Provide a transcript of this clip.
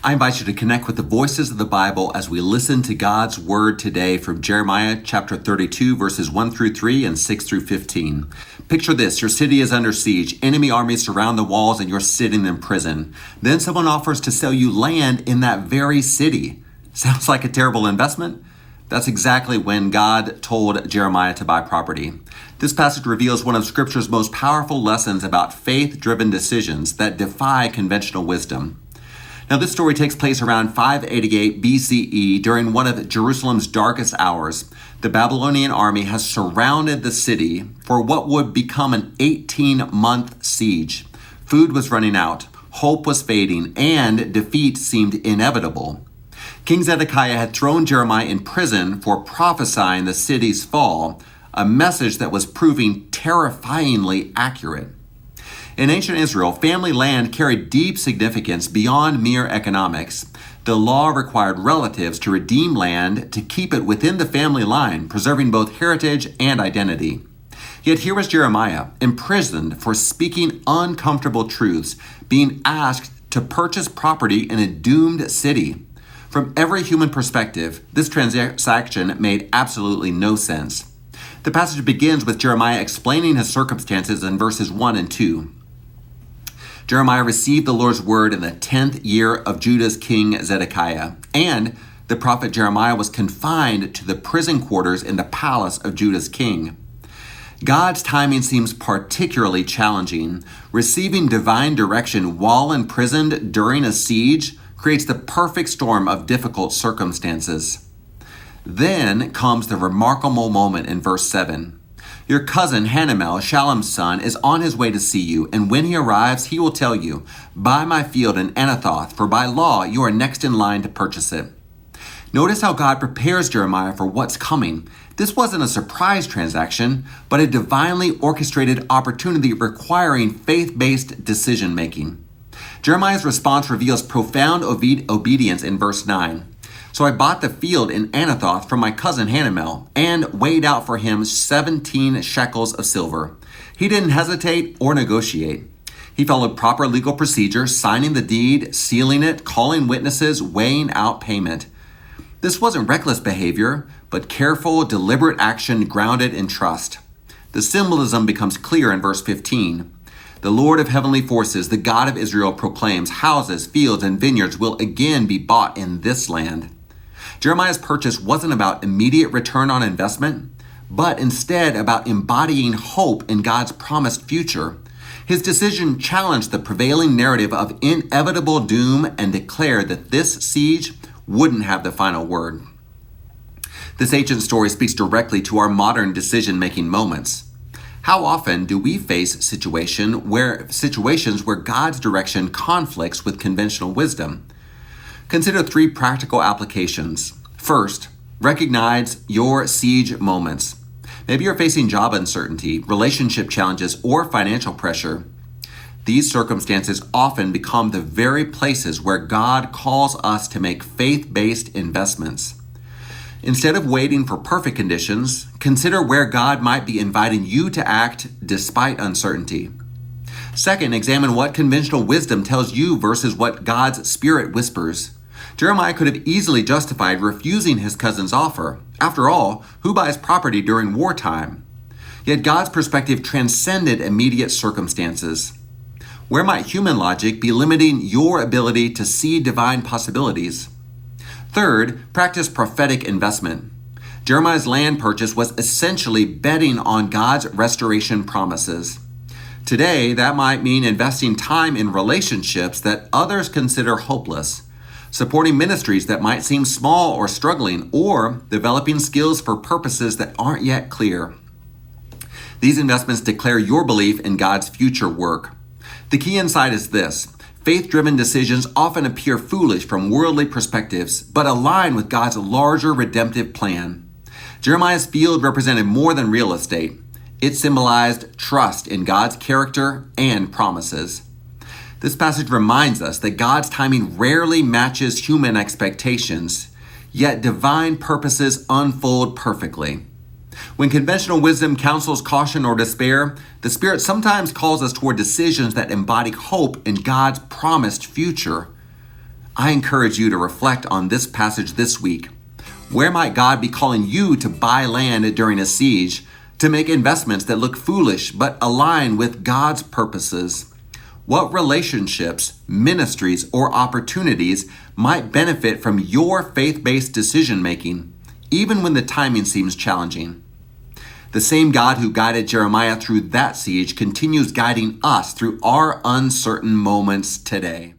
I invite you to connect with the voices of the Bible as we listen to God's word today from Jeremiah chapter 32, verses 1 through 3 and 6 through 15. Picture this: your city is under siege, enemy armies surround the walls, and you're sitting in prison. Then someone offers to sell you land in that very city. Sounds like a terrible investment? That's exactly when God told Jeremiah to buy property. This passage reveals one of Scripture's most powerful lessons about faith-driven decisions that defy conventional wisdom. Now, this story takes place around 588 BCE during one of Jerusalem's darkest hours. The Babylonian army has surrounded the city for what would become an 18-month siege. Food was running out, hope was fading, and defeat seemed inevitable. King Zedekiah had thrown Jeremiah in prison for prophesying the city's fall, a message that was proving terrifyingly accurate. In ancient Israel, family land carried deep significance beyond mere economics. The law required relatives to redeem land to keep it within the family line, preserving both heritage and identity. Yet here was Jeremiah, imprisoned for speaking uncomfortable truths, being asked to purchase property in a doomed city. From every human perspective, this transaction made absolutely no sense. The passage begins with Jeremiah explaining his circumstances in verses 1 and 2. Jeremiah received the Lord's word in the 10th year of Judah's king Zedekiah, and the prophet Jeremiah was confined to the prison quarters in the palace of Judah's king. God's timing seems particularly challenging. Receiving divine direction while imprisoned during a siege creates the perfect storm of difficult circumstances. Then comes the remarkable moment in verse 7. Your cousin Hanamel, Shallum's son, is on his way to see you, and when he arrives, he will tell you, buy my field in Anathoth, for by law you are next in line to purchase it. Notice how God prepares Jeremiah for what's coming. This wasn't a surprise transaction, but a divinely orchestrated opportunity requiring faith-based decision-making. Jeremiah's response reveals profound obedience in verse 9. So I bought the field in Anathoth from my cousin Hanamel and weighed out for him 17 shekels of silver. He didn't hesitate or negotiate. He followed proper legal procedure, signing the deed, sealing it, calling witnesses, weighing out payment. This wasn't reckless behavior, but careful, deliberate action grounded in trust. The symbolism becomes clear in verse 15. The Lord of heavenly forces, the God of Israel, proclaims houses, fields, and vineyards will again be bought in this land. Jeremiah's purchase wasn't about immediate return on investment, but instead about embodying hope in God's promised future. His decision challenged the prevailing narrative of inevitable doom and declared that this siege wouldn't have the final word. This ancient story speaks directly to our modern decision-making moments. How often do we face situations where God's direction conflicts with conventional wisdom? Consider 3 practical applications. First, recognize your siege moments. Maybe you're facing job uncertainty, relationship challenges, or financial pressure. These circumstances often become the very places where God calls us to make faith-based investments. Instead of waiting for perfect conditions, consider where God might be inviting you to act despite uncertainty. Second, examine what conventional wisdom tells you versus what God's Spirit whispers. Jeremiah could have easily justified refusing his cousin's offer. After all, who buys property during wartime? Yet God's perspective transcended immediate circumstances. Where might human logic be limiting your ability to see divine possibilities? Third, practice prophetic investment. Jeremiah's land purchase was essentially betting on God's restoration promises. Today, that might mean investing time in relationships that others consider hopeless, supporting ministries that might seem small or struggling, or developing skills for purposes that aren't yet clear. These investments declare your belief in God's future work. The key insight is this: faith-driven decisions often appear foolish from worldly perspectives, but align with God's larger redemptive plan. Jeremiah's field represented more than real estate. It symbolized trust in God's character and promises. This passage reminds us that God's timing rarely matches human expectations, yet divine purposes unfold perfectly. When conventional wisdom counsels caution or despair, the Spirit sometimes calls us toward decisions that embody hope in God's promised future. I encourage you to reflect on this passage this week. Where might God be calling you to buy land during a siege, to make investments that look foolish but align with God's purposes? What relationships, ministries, or opportunities might benefit from your faith-based decision-making, even when the timing seems challenging? The same God who guided Jeremiah through that siege continues guiding us through our uncertain moments today.